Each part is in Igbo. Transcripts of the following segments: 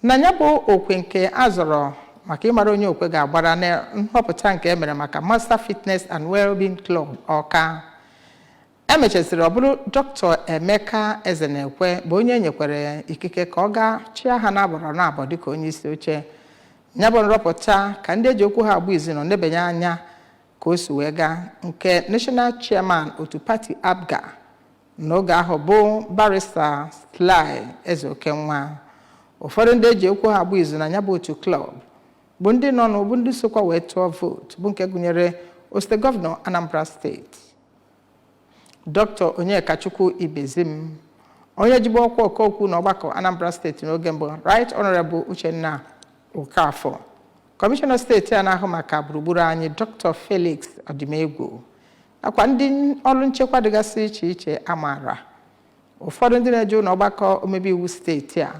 na ya bụ okwe nke azọrọ maka ịmara onye okwe ga-agbara na nhọpụta nke emere maka Master Fitness and Wellbeing Club Awka. Emechasịrị ọ bụrụ Dr. Emeka Ezenekwe bụ onye nyekwere ikike ka ọ gaa chịa ha n'abọrọ n'abọ dịka onye isi oche. Ya bụ nrọpụta ka ndị eji okwu ha agba izu nọ nebanye anya ka o si wee gaa nke National Chairman otu pati APGA n'oge ahụ bụ Barrister Sly Ezeokenwa. Ụfọdụ ndị eji okwu ha agba izu na ya bụ otu klọb bụ ndị nọ n'ụbụ ndị sokwa wee tụọ vootu bụ nke gụnyere osote gọvanọ Anambra steeti Dr. Onye Kachukwu Ibezim, onye jibu ọkwa ọkaokwu n'ọgbakọ Anambra steeti n'oge mbụ Right Honorable Uchenna Okafọ, Kọmishọna steeti a na-ahụ maka gburugburu anyị Dr. Felix Odimegwu, nakwa ndị ọrụ nchekwa dịgasị iche iche amaara. Ụfọdụ ndị na-eje n'ọgbakọ omebe iwu steeti a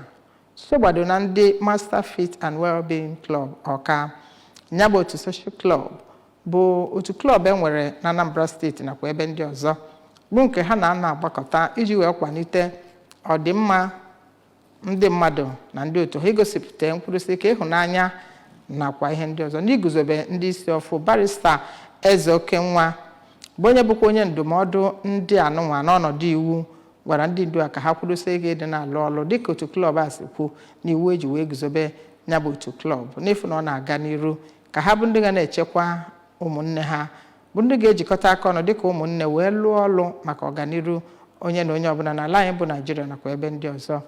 sogbado na ndị Master Fit and Wellbeing Club Awka. Ya bụ otu social club bụ otu klọb enwere na Anambra steeti nakwa ebe ndị ọzọ bụ nke ha na-ana agbakọta iji wee kwalite ọdịmma ndị mmadụ na ndị otu ha igosipụta mkpụrụsị ike ịhụnanya nakwa ihe ndị ọzọ n'iguzobe ndị isi ọfụ. Barrister Ezeokenwa bụ onye bụkwa onye ndụmọdụ ndị anụnwa n'ọnọdụ iwu gwara ndị ndu a ka ha kwudosie ego ịdị na-alụ ọlụ dịka otu klọb a si kwu na iwu eji wee guzobe ya bụ otu klọb n'efu na ọ na-aga n'iru ka ha bụ ndị ga na-echekwa ụmụnne ha, bụ ndị ga-ejikọta aka ọnụ dịka ụmụnne wee lụọ ọlụ maka ọganiru onye na onye ọbụla n'ala anyị bụ Naịjirịa nakwa ebe ndị ọzọ.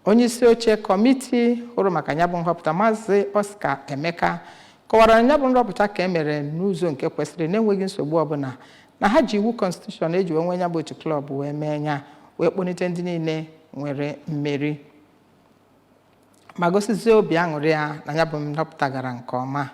Onye isi oche kọmiti hụrụ maka ya bụ nhọpụta Maazị Oscar Emeka kọwara na ya bụ nrọpụta ka emere n'ụzọ nke kwesịrị na-enweghị nsogbu ọbụla na ha ji iwu konstitushọn eji wee nwe ya bụ otu klọb wee mee ya wee kpọlite ndị niile nwere mmeri ma gosizie obi aṅụrị ya na ya bụ nhọpụta gara nke ọma.